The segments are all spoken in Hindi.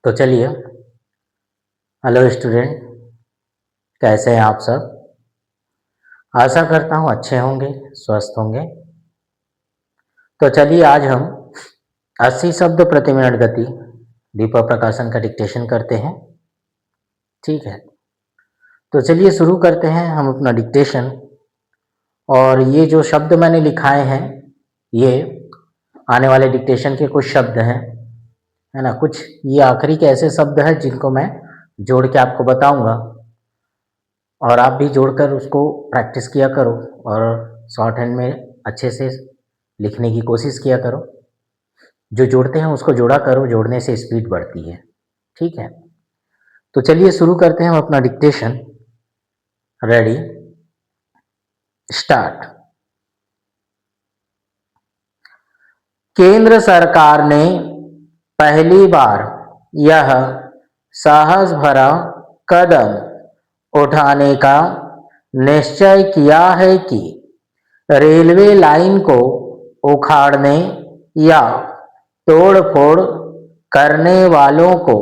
तो चलिए। हेलो स्टूडेंट, कैसे हैं आप सब? आशा करता हूँ अच्छे होंगे, स्वस्थ होंगे। तो चलिए आज हम 80 शब्द प्रति मिनट गति दीपक प्रकाशन का डिक्टेशन करते हैं। ठीक है, तो चलिए शुरू करते हैं हम अपना डिक्टेशन। और ये जो शब्द मैंने लिखाए हैं ये आने वाले डिक्टेशन के कुछ शब्द हैं, है ना। कुछ ये आखिरी के ऐसे शब्द हैं जिनको मैं जोड़ के आपको बताऊंगा और आप भी जोड़कर उसको प्रैक्टिस किया करो और शॉर्ट हैंड में अच्छे से लिखने की कोशिश किया करो। जो जोड़ते हैं उसको जोड़ा करो, जोड़ने से स्पीड बढ़ती है। ठीक है, तो चलिए शुरू करते हैं हम अपना डिक्टेशन। Ready, start. केंद्र सरकार ने पहली बार यह साहस भरा कदम उठाने का निश्चय किया है कि रेलवे लाइन को उखाड़ने या तोड़-फोड़ करने वालों को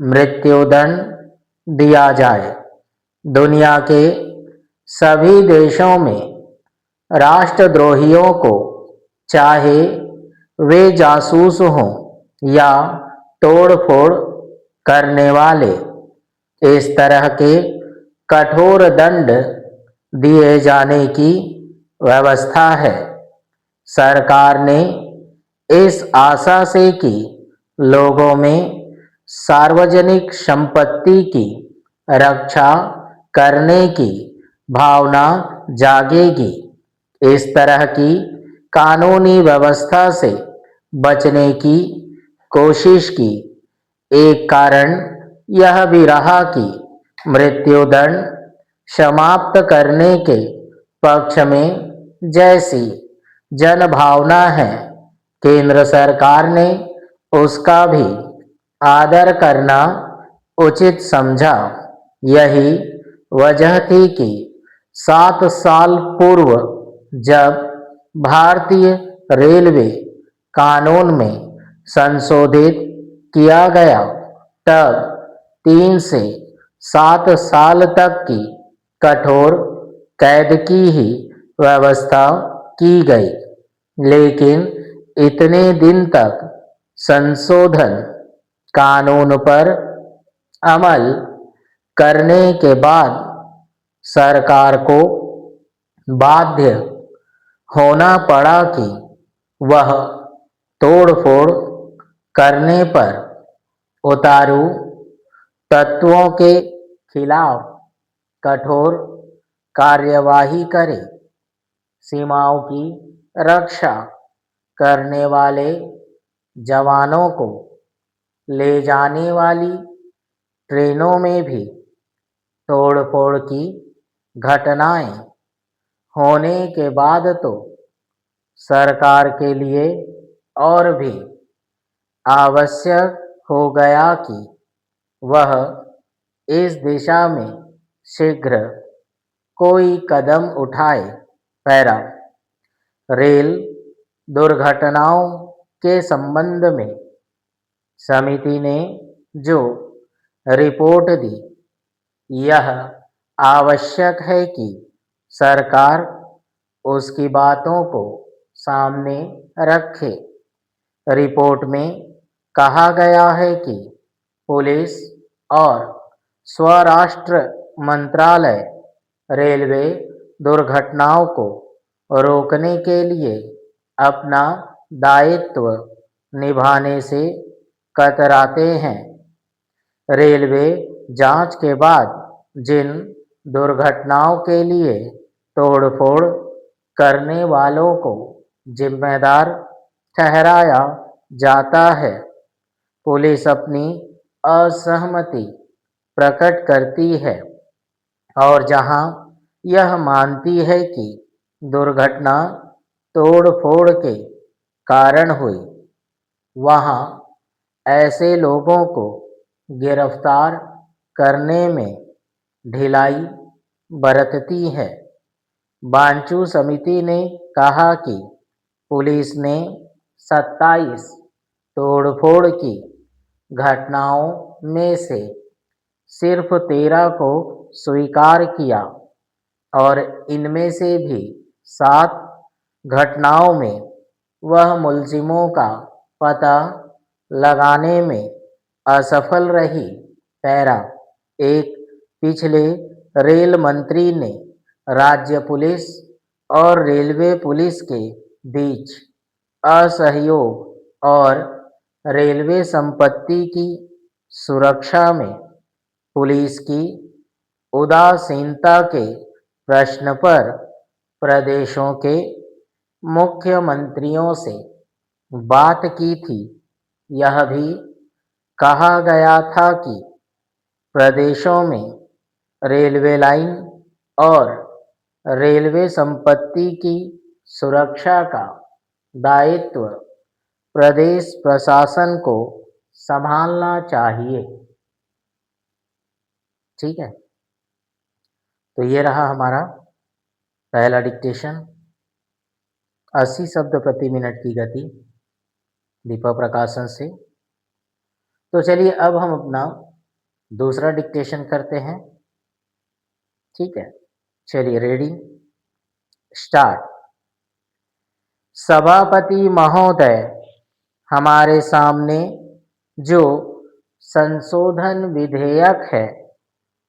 मृत्युदंड दिया जाए। दुनिया के सभी देशों में राष्ट्रद्रोहियों को, चाहे वे जासूस हों या तोड़-फोड़ करने वाले, इस तरह के कठोर दंड दिए जाने की व्यवस्था है। सरकार ने इस आशा से कि लोगों में सार्वजनिक संपत्ति की रक्षा करने की भावना जागेगी। इस तरह की कानूनी व्यवस्था से बचने की कोशिश की एक कारण यह भी रहा कि मृत्युदंड समाप्त करने के पक्ष में जैसी जनभावना है, केंद्र सरकार ने उसका भी आदर करना उचित समझा। यही वजह थी कि 7 साल पूर्व जब भारतीय रेलवे कानून में संशोधित किया गया तब 3 से 7 साल तक की कठोर कैद की ही व्यवस्था की गई। लेकिन इतने दिन तक संशोधन कानून पर अमल करने के बाद सरकार को बाध्य होना पड़ा कि वह तोड़-फोड़ करने पर उतारू तत्वों के खिलाफ कठोर कार्यवाही करे। सीमाओं की रक्षा करने वाले जवानों को ले जाने वाली ट्रेनों में भी तोड़-फोड़ की घटनाएं होने के बाद तो सरकार के लिए और भी आवश्यक हो गया कि वह इस दिशा में शीघ्र कोई कदम उठाए। पैरा, रेल दुर्घटनाओं के संबंध में समिति ने जो रिपोर्ट दी, यह आवश्यक है कि सरकार उसकी बातों को सामने रखे। रिपोर्ट में कहा गया है कि पुलिस और स्वराष्ट्र मंत्रालय रेलवे दुर्घटनाओं को रोकने के लिए अपना दायित्व निभाने से कतराते हैं। रेलवे जांच के बाद जिन दुर्घटनाओं के लिए तोड़-फोड़ करने वालों को जिम्मेदार ठहराया जाता है, पुलिस अपनी असहमति प्रकट करती है और जहां यह मानती है कि दुर्घटना तोड़-फोड़ के कारण हुई, वहां ऐसे लोगों को गिरफ्तार करने में ढिलाई बरतती है। बांचू समिति ने कहा कि पुलिस ने 27 तोड़-फोड़ की घटनाओं में से सिर्फ 13 को स्वीकार किया और इनमें से भी 7 घटनाओं में वह मुलजिमों का पता लगाने में असफल रही। पैरा एक पिछले रेल मंत्री ने राज्य पुलिस और रेलवे पुलिस के बीच असहयोग और रेलवे संपत्ति की सुरक्षा में पुलिस की उदासीनता के प्रश्न पर प्रदेशों के मुख्यमंत्रियों से बात की थी। यह भी कहा गया था कि प्रदेशों में रेलवे लाइन और रेलवे संपत्ति की सुरक्षा का दायित्व प्रदेश प्रशासन को संभालना चाहिए। ठीक है, तो ये रहा हमारा पहला डिक्टेशन। 80 शब्द प्रति मिनट की गति दीपक प्रकाशन से। तो चलिए अब हम अपना दूसरा डिक्टेशन करते हैं। ठीक है, चलिए रेडी स्टार्ट। सभापति महोदय, हमारे सामने जो संशोधन विधेयक है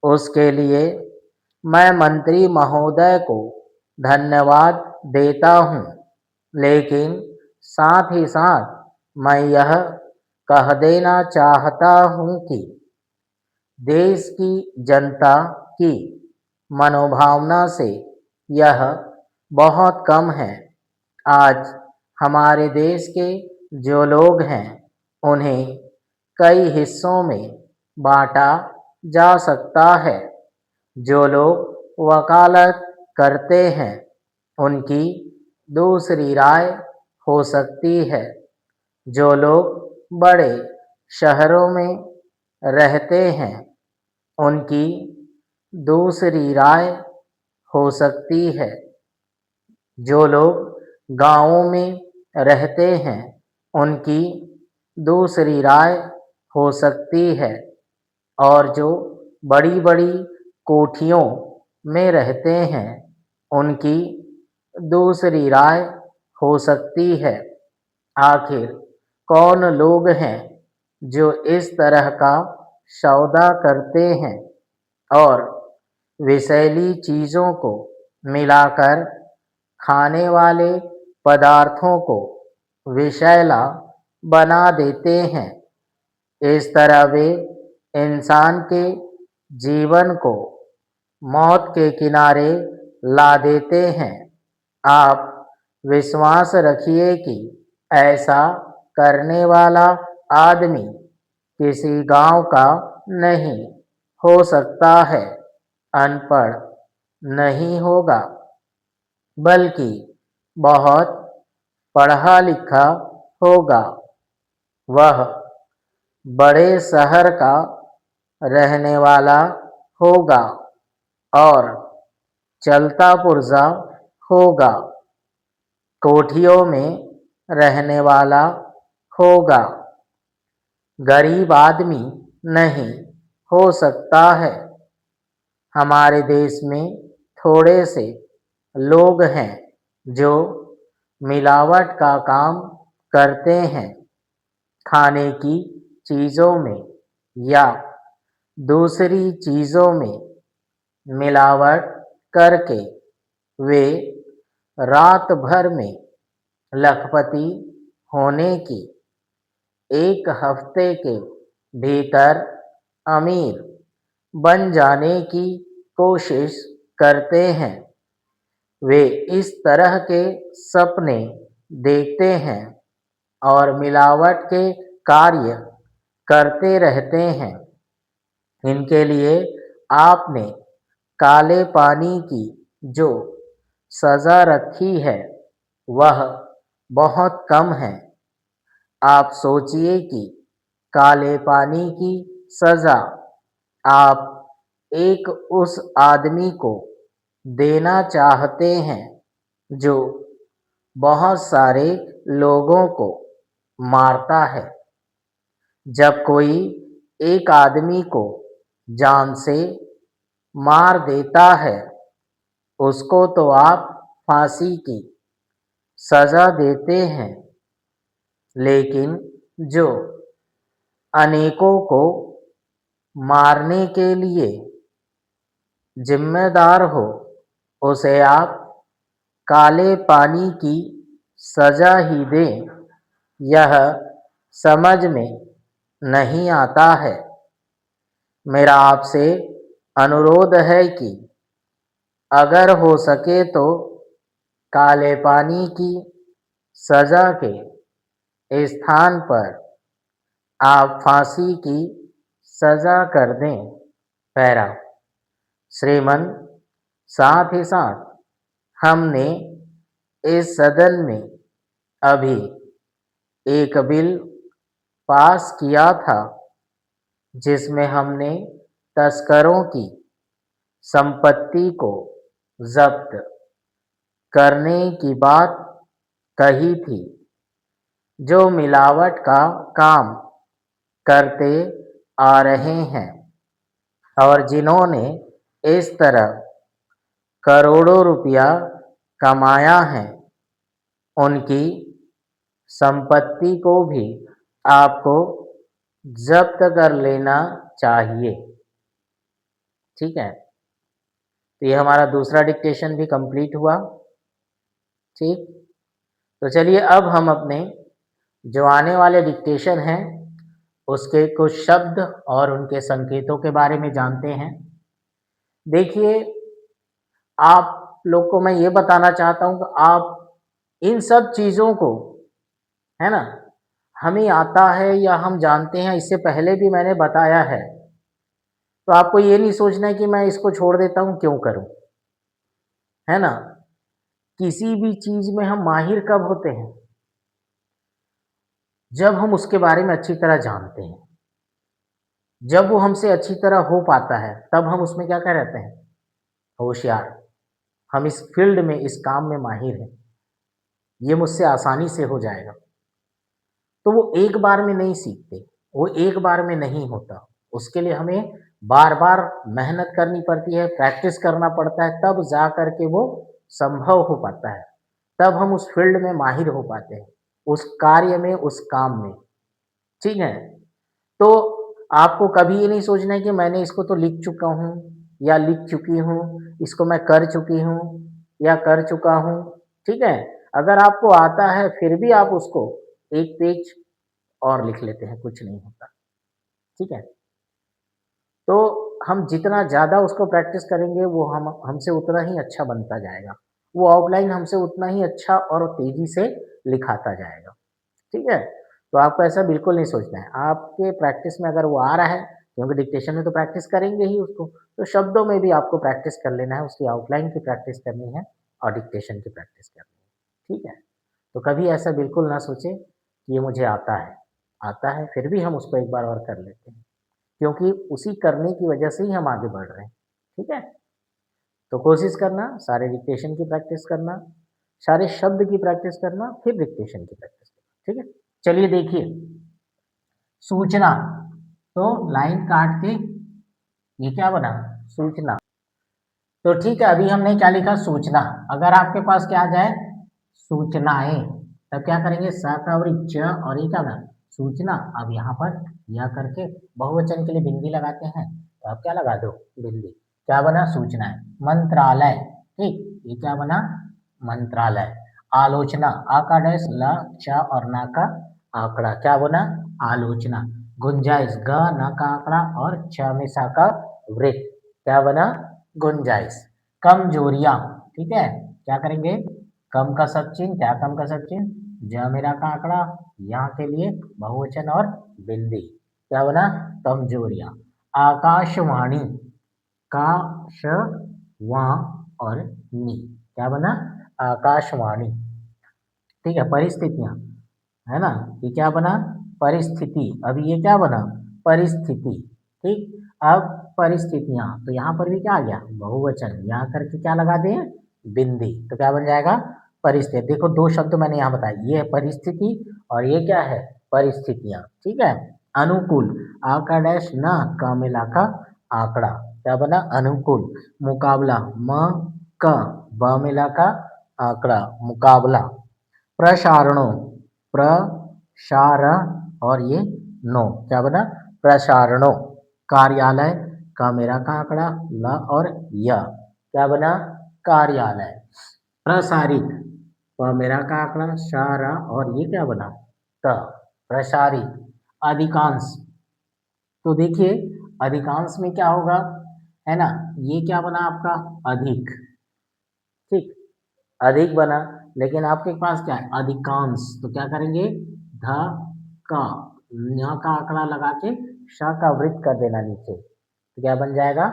उसके लिए मैं मंत्री महोदय को धन्यवाद देता हूं, लेकिन साथ ही साथ मैं यह कह देना चाहता हूं कि देश की जनता की मनोभावना से यह बहुत कम है। आज हमारे देश के जो लोग हैं उन्हें कई हिस्सों में बांटा जा सकता है। जो लोग वकालत करते हैं उनकी दूसरी राय हो सकती है। जो लोग बड़े शहरों में रहते हैं उनकी दूसरी राय हो सकती है। जो लोग गांवों में रहते हैं उनकी दूसरी राय हो सकती है। और जो बड़ी बड़ी कोठियों में रहते हैं उनकी दूसरी राय हो सकती है। आखिर कौन लोग हैं जो इस तरह का सौदा करते हैं और विषैली चीज़ों को मिलाकर खाने वाले पदार्थों को विषैला बना देते हैं। इस तरह वे इंसान के जीवन को मौत के किनारे ला देते हैं। आप विश्वास रखिए कि ऐसा करने वाला आदमी किसी गांव का नहीं हो सकता है, अनपढ़ नहीं होगा, बल्कि बहुत पढ़ा लिखा होगा। वह बड़े शहर का रहने वाला होगा और चलता पुर्जा होगा, कोठियों में रहने वाला होगा, गरीब आदमी नहीं हो सकता है। हमारे देश में थोड़े से लोग हैं जो मिलावट का काम करते हैं। खाने की चीज़ों में या दूसरी चीज़ों में मिलावट करके वे रात भर में लखपति होने की, एक हफ्ते के भीतर अमीर बन जाने की कोशिश करते हैं। वे इस तरह के सपने देखते हैं और मिलावट के कार्य करते रहते हैं। इनके लिए आपने काले पानी की जो सज़ा रखी है वह बहुत कम है। आप सोचिए कि काले पानी की सज़ा आप एक उस आदमी को देना चाहते हैं जो बहुत सारे लोगों को मारता है, जब कोई एक आदमी को जान से मार देता है उसको तो आप फांसी की सजा देते हैं, लेकिन जो अनेकों को मारने के लिए जिम्मेदार हो उसे आप काले पानी की सजा ही दें, यह समझ में नहीं आता है। मेरा आपसे अनुरोध है कि अगर हो सके तो काले पानी की सजा के स्थान पर आप फांसी की सजा कर दें। पैरा श्रीमान, साथ ही साथ हमने इस सदन में अभी एक बिल पास किया था जिसमें हमने तस्करों की संपत्ति को जब्त करने की बात कही थी, जो मिलावट का काम करते आ रहे हैं और जिन्होंने इस तरह करोड़ों रुपया कमाया है, उनकी संपत्ति को भी आपको जब्त कर लेना चाहिए। ठीक है, तो ये हमारा दूसरा डिक्टेशन भी कंप्लीट हुआ। ठीक, तो चलिए अब हम अपने जो आने वाले डिक्टेशन हैं उसके कुछ शब्द और उनके संकेतों के बारे में जानते हैं। देखिए, आप लोग को मैं ये बताना चाहता हूँ कि आप इन सब चीज़ों को, है ना, हमें आता है या हम जानते हैं, इससे पहले भी मैंने बताया है, तो आपको ये नहीं सोचना है कि मैं इसको छोड़ देता हूँ, क्यों करूँ, है ना। किसी भी चीज़ में हम माहिर कब होते हैं? जब हम उसके बारे में अच्छी तरह जानते हैं, जब वो हमसे अच्छी तरह हो पाता है, तब हम उसमें क्या कह रहते हैं? होशियार। हम इस फील्ड में, इस काम में माहिर हैं, ये मुझसे आसानी से हो जाएगा। तो वो एक बार में नहीं सीखते, वो एक बार में नहीं होता, उसके लिए हमें बार बार मेहनत करनी पड़ती है, प्रैक्टिस करना पड़ता है, तब जा कर के वो संभव हो पाता है, तब हम उस फील्ड में माहिर हो पाते हैं, उस कार्य में, उस काम में। ठीक है, तो आपको कभी ये नहीं सोचना है कि मैंने इसको तो लिख चुका हूँ या लिख चुकी हूँ, इसको मैं कर चुकी हूँ या कर चुका हूँ। ठीक है, अगर आपको आता है फिर भी आप उसको एक पेज और लिख लेते हैं, कुछ नहीं होता। ठीक है, तो हम जितना ज़्यादा उसको प्रैक्टिस करेंगे वो हमसे उतना ही अच्छा बनता जाएगा, वो आउटलाइन हमसे उतना ही अच्छा और तेज़ी से लिखाता जाएगा। ठीक है, तो आपको ऐसा बिल्कुल नहीं सोचना है, आपके प्रैक्टिस में अगर वो आ रहा है, क्योंकि डिक्टेशन में तो प्रैक्टिस करेंगे ही उसको, तो शब्दों में भी आपको प्रैक्टिस कर लेना है, उसकी आउटलाइन की प्रैक्टिस करनी है और डिक्टेशन की प्रैक्टिस करनी है। ठीक है, तो कभी ऐसा बिल्कुल ना सोचें कि ये मुझे आता है फिर भी हम उसको एक बार और कर लेते हैं, क्योंकि उसी करने की वजह से ही हम आगे बढ़ रहे हैं। ठीक है, तो कोशिश करना, सारे डिक्टेशन की प्रैक्टिस करना, सारे शब्द की प्रैक्टिस करना, फिर डिक्टेशन की प्रैक्टिस करना। ठीक है, चलिए देखिए, सूचना, तो लाइन काट के ये क्या बना? सूचना। तो ठीक है, अभी हमने क्या लिखा? सूचना। अगर आपके पास क्या आ जाए? सूचनाएं, तब क्या करेंगे? स का और च और ये क्या बना? सूचना। अब यहाँ पर यह करके बहुवचन के लिए बिंदी लगाते हैं, तो आप क्या लगा दो? बिंदी। क्या बना? सूचनाएं। मंत्रालय, ठीक, ये क्या बना? मंत्रालय। आलोचना, आ का डैश, ल च और ना का आंकड़ा, क्या बना? आलोचना। गुंजाइश, ग न का आंकड़ा और च में सा का वृत्त, क्या बना? गुंजाइश। कमजोरियां, ठीक है, क्या करेंगे? कम का सब चिन्ह, क्या कम का सब चिन्ह? ज मेरा का आंकड़ा, यहाँ के लिए बहुवचन और बिंदी, क्या बना? कमजोरियां। आकाशवाणी, का श वा और नी, क्या बना? आकाशवाणी। ठीक है, परिस्थितियां, है ना, ये क्या बना? परिस्थिति। अभी ये क्या बना? परिस्थिति। ठीक, अब परिस्थितियां, तो यहाँ पर भी क्या आ गया? बहुवचन, यहाँ करके क्या लगा दें? बिंदी, तो क्या बन जाएगा? परिस्थिति। देखो, दो शब्द मैंने यहाँ बताए, ये है परिस्थिति और ये क्या है? परिस्थितियां। ठीक है, अनुकूल, आ का डैश न, क मिला का आंकड़ा, क्या बना अनुकूल। मुकाबला, म क, ब मिला का आंकड़ा, मुकाबला। प्रसारणो, प्रसारण और ये नो, क्या बना प्रसारणो। कार्यालय, का मेरा का आंकड़ा, ल और य, क्या बना कार्यालय। प्रसारित, प मेरा का आंकड़ा, शारा और ये क्या बना त, प्रसारित। अधिकांश, तो देखिए अधिकांश में क्या होगा, है ना, ये क्या बना आपका अधिक, ठीक, अधिक बना। लेकिन आपके पास क्या है अधिकांश, तो क्या करेंगे ध का, यहाँ का आंकड़ा लगा के श का वृत्त कर देना नीचे, तो क्या बन जाएगा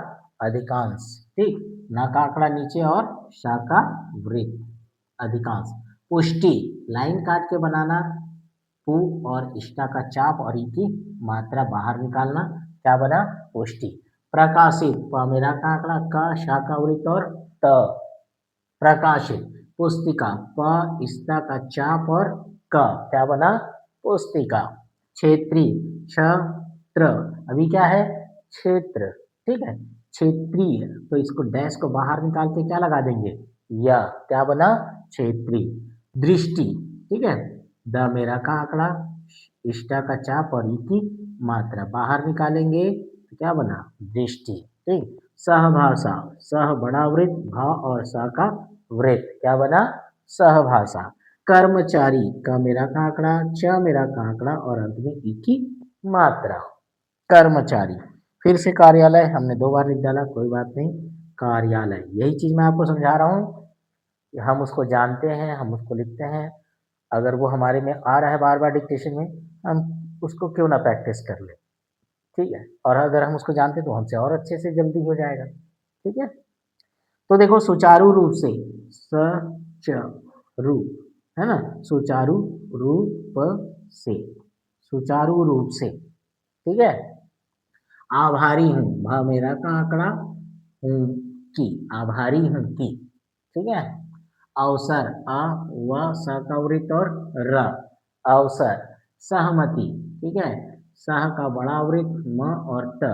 अधिकांश, ठीक। न का आंकड़ा नीचे और श का वृत्त, अधिकांश। पुष्टि, लाइन काट के बनाना, पु और इष्टा का चाप और ई की मात्रा बाहर निकालना, क्या बना पुष्टि। प्रकाशित, प मेरा का आंकड़ा, क श का वृत्त और त, प्रकाशित। पुस्तिका, प इस्ता का चाप और क, क्या बना पुस्तिका। क्षेत्रीय, क्षेत्र, अभी क्या है क्षेत्र, ठीक है। क्षेत्रीय, तो इसको डैश को बाहर निकाल के क्या लगा देंगे या, क्या बना क्षेत्रीय। दृष्टि, ठीक है, द मेरा का आंकड़ा, इष्टा का चाप और ई की मात्रा बाहर निकालेंगे, तो क्या बना दृष्टि, ठीक। सहभाषा, सह बड़ा वृत्त, भा और सा का वृत्त, क्या बना सहभाषा। कर्मचारी, क मेरा का आंकड़ा, च मेरा का आंकड़ा और अंत में ई की मात्रा, कर्मचारी। फिर से कार्यालय, हमने 2 बार लिख डाला, कोई बात नहीं, कार्यालय, यही चीज मैं आपको समझा रहा हूँ। हम उसको जानते हैं, हम उसको लिखते हैं, अगर वो हमारे में आ रहा है बार बार डिक्टेशन में, हम उसको क्यों ना प्रैक्टिस कर ले, ठीक है। और अगर हम उसको जानते तो हमसे और अच्छे से जल्दी हो जाएगा, ठीक है। तो देखो सुचारू रूप से, स च रू, है ना, सुचारू रूप से, सुचारू रूप से, ठीक है। आभारी हूँ, भ मेरा का आंकड़ा, हूँ की, आभारी हूँ की, ठीक है। अवसर, अ व स का वृत्त और र, अवसर। सहमति, ठीक है, सह का बड़ा वृत्त, म और त,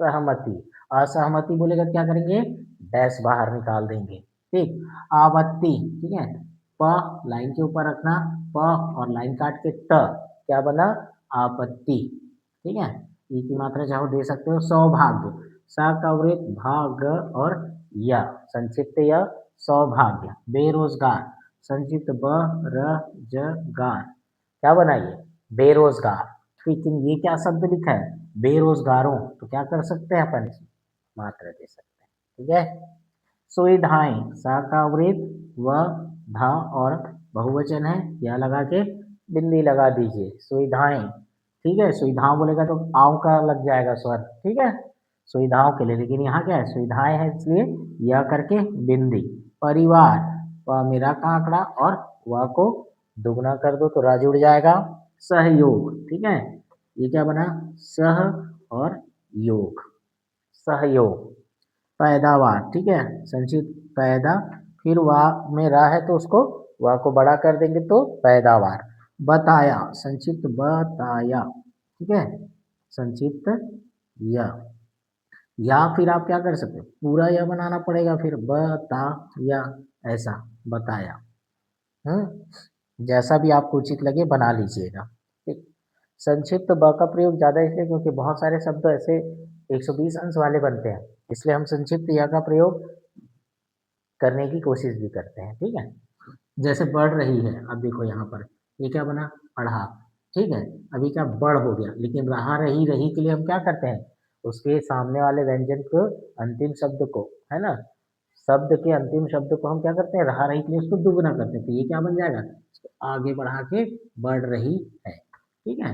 सहमति। असहमति बोलेगा क्या करेंगे डैश बाहर निकाल देंगे, ठीक। आपत्ति, ठीक है, प लाइन के ऊपर रखना, प और लाइन काट के त, क्या बना आपत्ति, ठीक है। ई की मात्रा चाहो दे सकते हो। सौभाग्य, स का वृत्त, भाग और य, संक्षिप्त य, सौभाग्य। बेरोजगार, संक्षिप्त ब र ज गार, क्या बनाइए बेरोजगार। लेकिन ये क्या शब्द लिखा है बेरोजगारों, तो क्या कर सकते हैं अपन इसमें मात्रा दे सकते हैं, ठीक है। सुविधाएं, सा का वृत्त, व धा और बहुवचन है, यह लगा के बिंदी लगा दीजिए सुविधाएं, ठीक है। सुविधाओं बोलेगा तो आव का लग जाएगा स्वर, ठीक है, सुविधाओं के लिए। लेकिन यहाँ क्या है सुविधाएं है इसलिए यह करके बिंदी। परिवार, प मेरा का आंकड़ा और व को दुगना कर दो तो रा जुड़ जाएगा। सहयोग, ठीक है, ये क्या बना सह और योग, सहयोग। पैदावार, ठीक है, संक्षिप्त पैदा, फिर वाह में रा है तो उसको वाह को बड़ा कर देंगे तो पैदावार। बताया, संक्षिप्त बताया, ठीक है, संक्षिप्त या, या फिर आप क्या कर सकते हो पूरा यह बनाना पड़ेगा, फिर बता या, ऐसा बताया, जैसा भी आपको उचित लगे बना लीजिएगा, ठीक। संक्षिप्त ब का प्रयोग ज़्यादा इसलिए क्योंकि बहुत सारे शब्द ऐसे 120 अंश वाले बनते हैं, इसलिए हम संक्षिप्त या का प्रयोग करने की कोशिश भी करते हैं, ठीक है। जैसे बढ़ रही है, अब देखो यहाँ पर ये क्या बना पढ़ा, ठीक है, अभी क्या बढ़ हो गया, लेकिन रहा रही रही के लिए हम क्या करते हैं उसके सामने वाले व्यंजन को अंतिम शब्द को, है ना, शब्द के अंतिम शब्द को हम क्या करते हैं रहा रही के लिए उसको दुगना करते हैं, तो ये क्या बन जाएगा आगे बढ़ा के बढ़ रही है, ठीक है,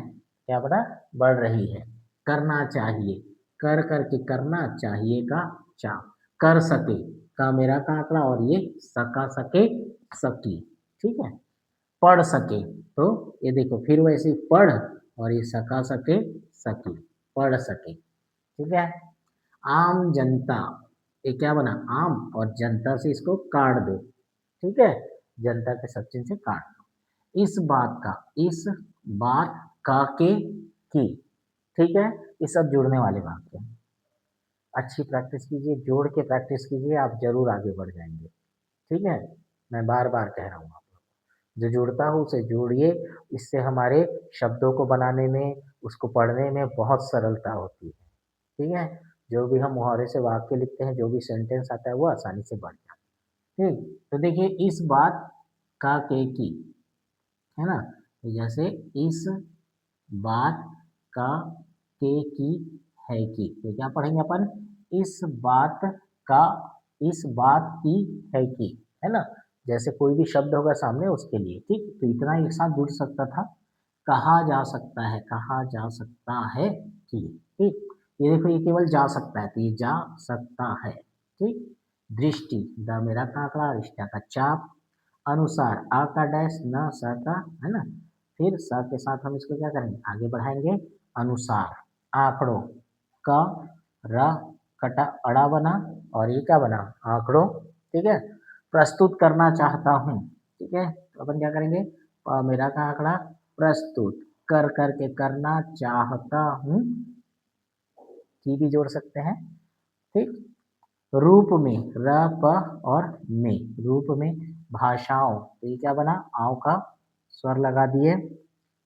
क्या बना बढ़ रही है। करना चाहिए, कर करके करना चाहिए का चा, कर सके का मेरा का आंकड़ा और ये सका सके सकी, ठीक है। पढ़ सके, तो ये देखो फिर वैसे पढ़ और ये सका सके सकी, पढ़ सके, ठीक है। आम जनता, ये क्या बना आम और जनता से इसको काट दो, ठीक है, जनता के सचिन से काट दो। इस बात का, इस बात का के की, ठीक है, ये सब जुड़ने वाले वाक्य हैं। अच्छी प्रैक्टिस कीजिए, जोड़ के प्रैक्टिस कीजिए, आप ज़रूर आगे बढ़ जाएँगे, ठीक है? मैं बार-बार कह रहा हूँ आपको, जो जुड़ता हो उसे जोड़िए, इससे हमारे शब्दों को बनाने में, उसको पढ़ने में बहुत सरलता होती है, ठीक है? जो भी हम मुहावरे से वाक्य लिखते हैं, जो भी सेंटेंस आता है, वो आसानी से बन जाता है, ठीक? तो देखिए इस बात का के की, है ना? जैसे इस बात का के की है की, तो क्या पढ़ेंगे अपन? इस बात का, इस बात की है की, है ना? जैसे कोई भी शब्द होगा सामने उसके लिए, ठीक? तो इतना एक साथ जुड़ सकता था, कहा जा सकता है, कहा जा सकता है कि, ठीक? ये देखो ये केवल जा सकता है, तो ये जा सकता है, ठीक? दृष्टि, द मेरा का आंकड़ा, रिश्ता का चाप, अनुसार, आ का डैश, न स का, है ना? फिर स के साथ हम इसको क्या करेंगे? आगे बढ़ाएँगे, अनुसार, आँकड़ों, क, र, कटा अड़ा बना और ये क्या बना? आँकड़ों, ठीक है? प्रस्तुत करना चाहता हूँ, ठीक है? तो अपन क्या करेंगे? मेरा का आँकड़ा, प्रस्तुत, कर के करना चाहता हूँ, की भी जोड़ सकते हैं, ठीक? रूप में, र, प और में, रूप में, भाषाओं, तो ये क्या बना? आँव का स्वर लगा दिए,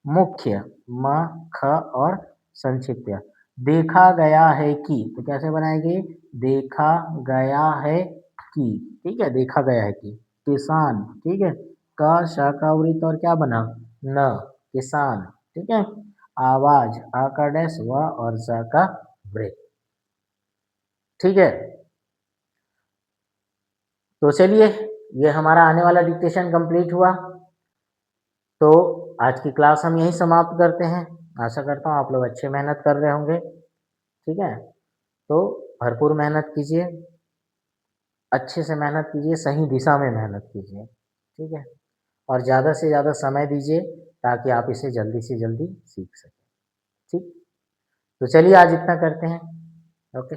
मुख्य, म, ख और संक्षिप्त, देखा गया है कि, तो कैसे बनाएँगे? देखा गया है कि, ठीक है? देखा गया है कि, किसान, ठीक है? क, श का वृत्त और क्या बना? न, किसान, ठीक है? आवाज़, आ का डैश, व और ज़ का वृत्त, ठीक है? तो चलिए, ये हमारा आने वाला डिक्टेशन कंप्लीट हुआ। तो आज की क्लास हम यहीं समाप्त करते हैं। आशा करता हूँ आप लोग अच्छी मेहनत कर रहे होंगे, ठीक है? तो भरपूर मेहनत कीजिए, अच्छे से मेहनत कीजिए, सही दिशा में मेहनत कीजिए, ठीक है? और ज़्यादा से ज़्यादा समय दीजिए ताकि आप इसे जल्दी से जल्दी सीख सकें, ठीक? तो चलिए आज इतना करते हैं, ओके?